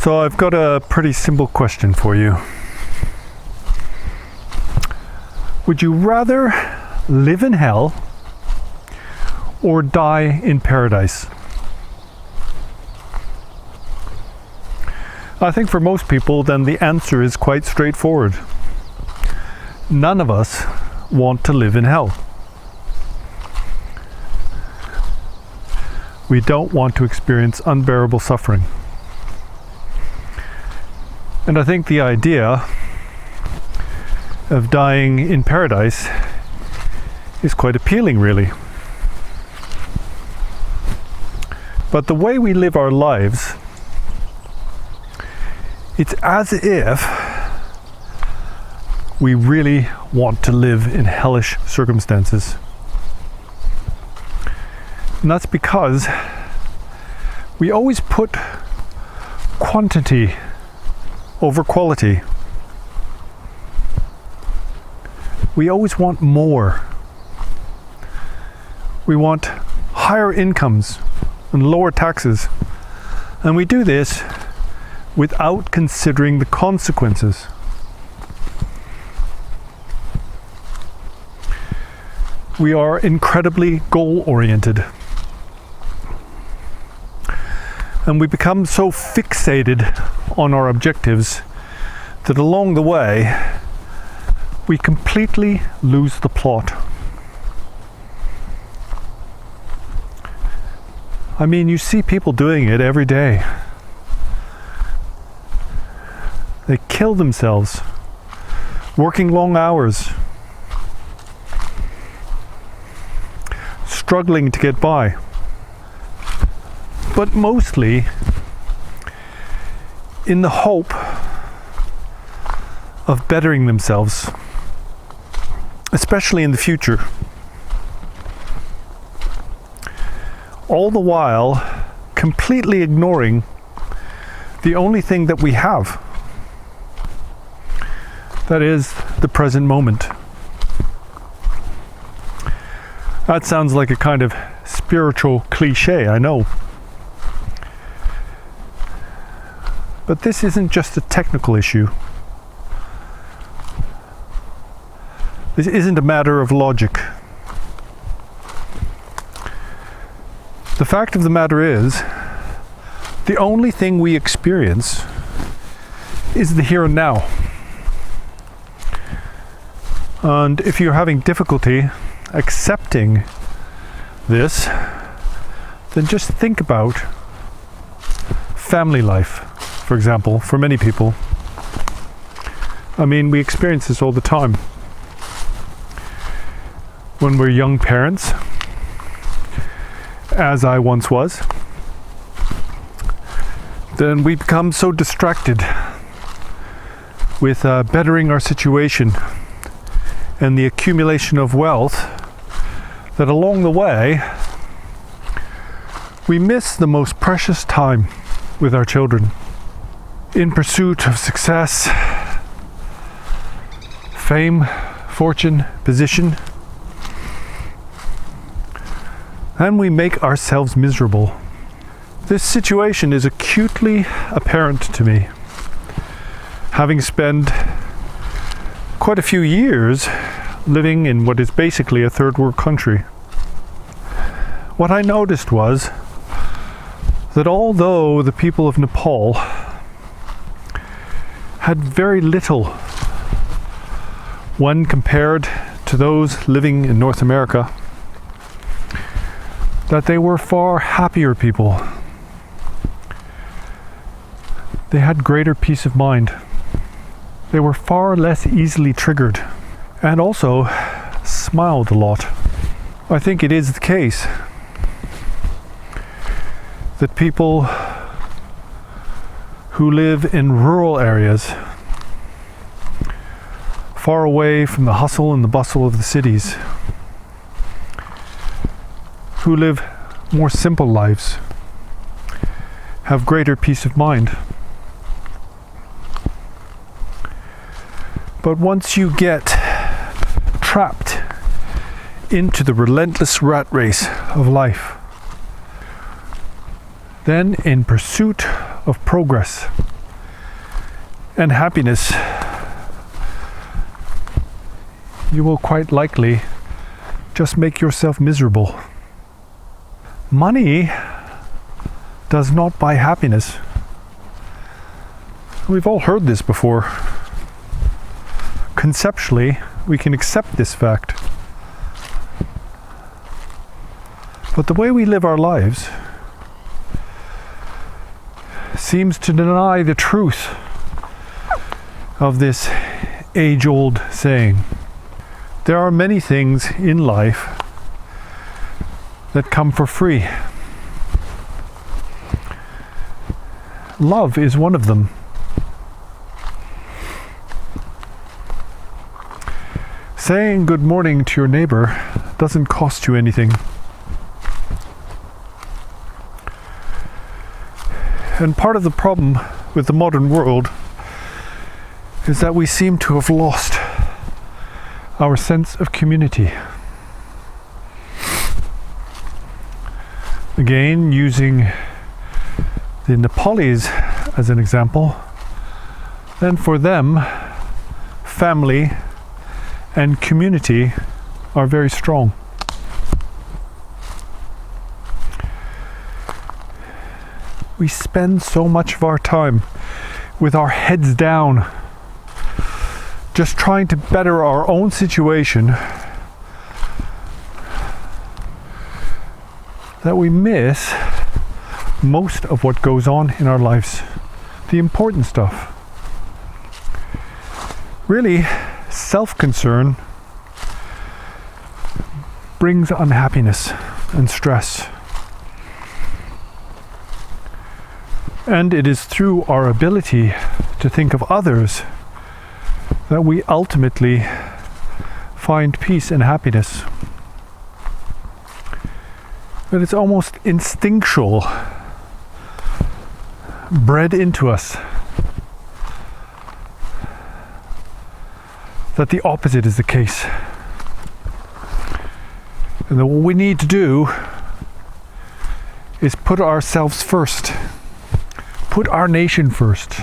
So I've got a pretty simple question for you. Would you rather live in hell or die in paradise? I think for most people then the answer is quite straightforward. None of us want to live in hell. We don't want to experience unbearable suffering. And I think the idea of dying in paradise is quite appealing, really. But the way we live our lives, it's as if we really want to live in hellish circumstances. And that's because we always put quantity over quality. We always want more. We want higher incomes and lower taxes. And we do this without considering the consequences. We are incredibly goal-oriented. And we become so fixated on our objectives that along the way we completely lose the plot. I mean, you see people doing it every day. They kill themselves, working long hours, struggling to get by. But mostly in the hope of bettering themselves, especially in the future. All the while completely ignoring the only thing that we have. That is the present moment. That sounds like a kind of spiritual cliche, I know. But this isn't just a technical issue. This isn't a matter of logic. The fact of the matter is, the only thing we experience is the here and now. And if you're having difficulty accepting this, then just think about family life. For example, for many people. I mean, we experience this all the time. When we're young parents, as I once was, then we become so distracted with bettering our situation and the accumulation of wealth that along the way we miss the most precious time with our children. In pursuit of success, fame, fortune, position, and we make ourselves miserable. This situation is acutely apparent to me, having spent quite a few years living in what is basically a third world country. What I noticed was that although the people of Nepal had very little when compared to those living in North America, that they were far happier people. They had greater peace of mind. They were far less easily triggered and also smiled a lot. I think it is the case that people who live in rural areas, far away from the hustle and the bustle of the cities, who live more simple lives, have greater peace of mind. But once you get trapped into the relentless rat race of life, then in pursuit of progress, and happiness, you will quite likely just make yourself miserable. Money does not buy happiness. We've all heard this before. Conceptually, we can accept this fact. But the way we live our lives seems to deny the truth of this age-old saying. There are many things in life that come for free. Love is one of them. Saying good morning to your neighbor doesn't cost you anything. And part of the problem with the modern world is that we seem to have lost our sense of community. Again, using the Nepalis as an example, then for them, family and community are very strong. We spend so much of our time with our heads down, just trying to better our own situation, that we miss most of what goes on in our lives, the important stuff. Really, self-concern brings unhappiness and stress. And it is through our ability to think of others that we ultimately find peace and happiness. But it's almost instinctual, bred into us, that the opposite is the case. And that what we need to do is put ourselves first, put our nation first,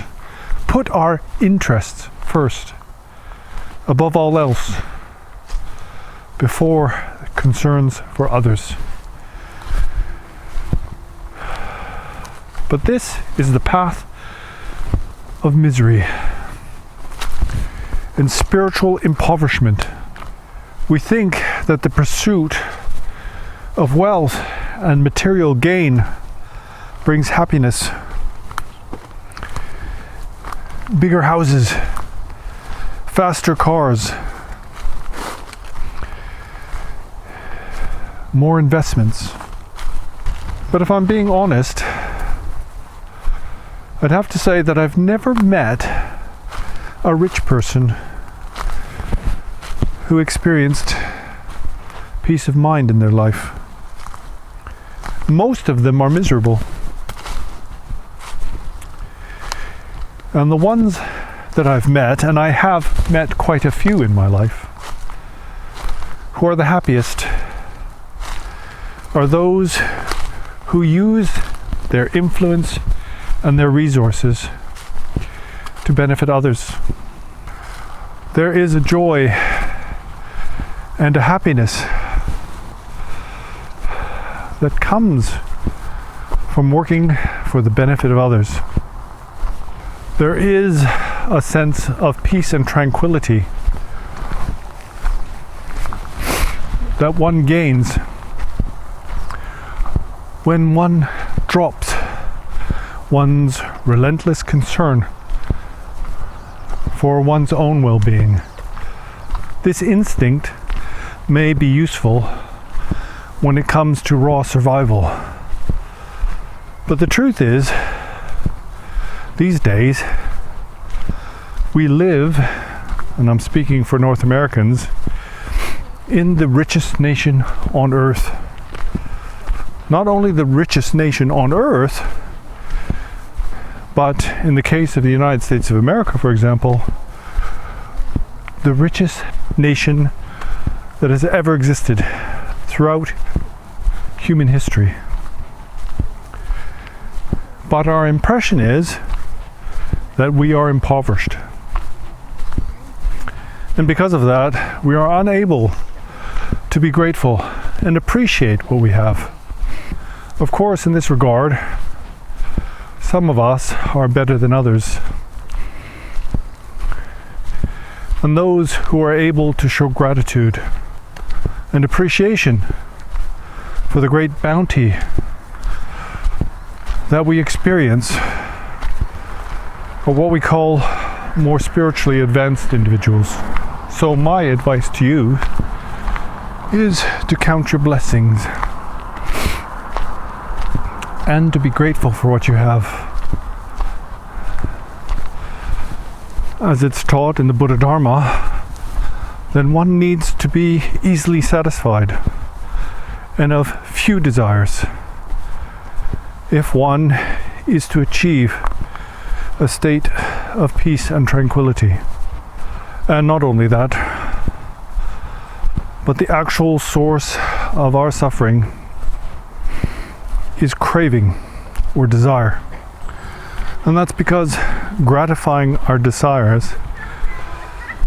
put our interests first, above all else, before concerns for others. But this is the path of misery and spiritual impoverishment. We think that the pursuit of wealth and material gain brings happiness. Bigger houses, faster cars, more investments. But if I'm being honest, I'd have to say that I've never met a rich person who experienced peace of mind in their life. Most of them are miserable. And the ones that I've met, and I have met quite a few in my life, who are the happiest are those who use their influence and their resources to benefit others. There is a joy and a happiness that comes from working for the benefit of others. There is a sense of peace and tranquility that one gains when one drops one's relentless concern for one's own well-being. This instinct may be useful when it comes to raw survival. But the truth is, these days, we live, and I'm speaking for North Americans, in the richest nation on earth. Not only the richest nation on earth, but in the case of the United States of America, for example, the richest nation that has ever existed throughout human history. But our impression is that we are impoverished. And because of that, we are unable to be grateful and appreciate what we have. Of course, in this regard, some of us are better than others. And those who are able to show gratitude and appreciation for the great bounty that we experience are what we call more spiritually advanced individuals. So my advice to you is to count your blessings and to be grateful for what you have. As it's taught in the Buddha Dharma, then one needs to be easily satisfied and of few desires if one is to achieve a state of peace and tranquility. And not only that, but the actual source of our suffering is craving or desire. And that's because gratifying our desires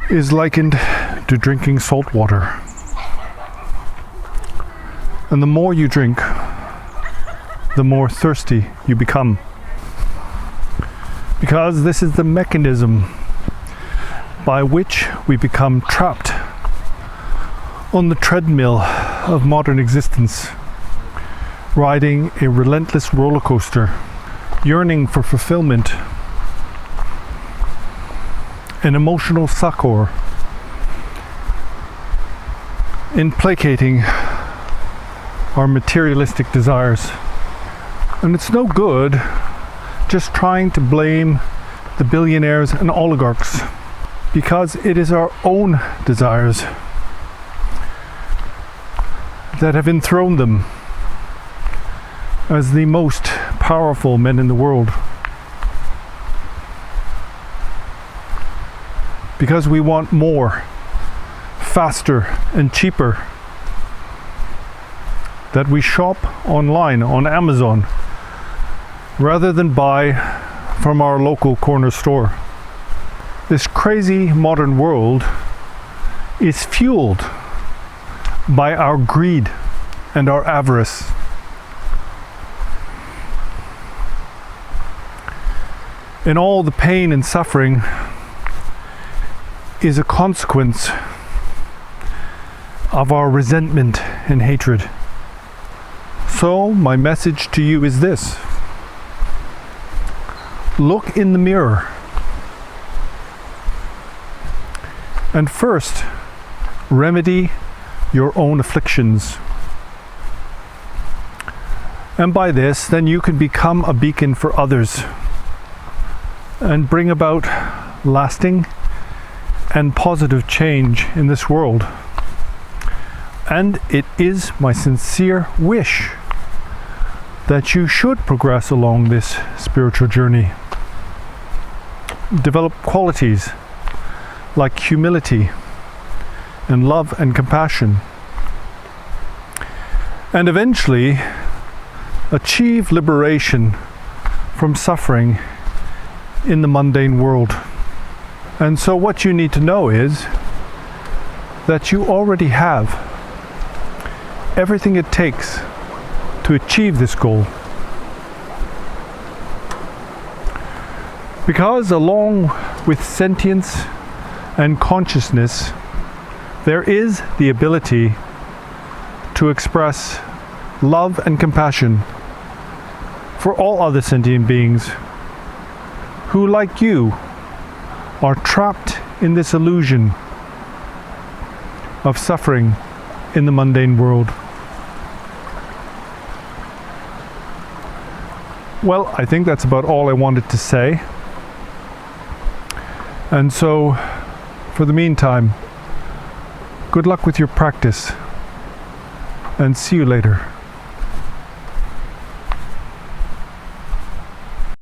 is likened to drinking salt water. And the more you drink, the more thirsty you become. Because this is the mechanism by which we become trapped on the treadmill of modern existence, riding a relentless roller coaster, yearning for fulfillment, an emotional succor, in placating our materialistic desires. And it's no good just trying to blame the billionaires and oligarchs, because it is our own desires that have enthroned them as the most powerful men in the world. Because we want more, faster and cheaper, that we shop online on Amazon rather than buy from our local corner store. This crazy modern world is fueled by our greed and our avarice. And all the pain and suffering is a consequence of our resentment and hatred. So my message to you is this: look in the mirror and first remedy your own afflictions. And by this, then you can become a beacon for others and bring about lasting and positive change in this world. And it is my sincere wish that you should progress along this spiritual journey. Develop qualities like humility and love and compassion, and eventually achieve liberation from suffering in the mundane world. And so what you need to know is that you already have everything it takes to achieve this goal. Because along with sentience and consciousness, there is the ability to express love and compassion for all other sentient beings who, like you, are trapped in this illusion of suffering in the mundane world. Well, I think that's about all I wanted to say. And so, for the meantime, good luck with your practice, and see you later.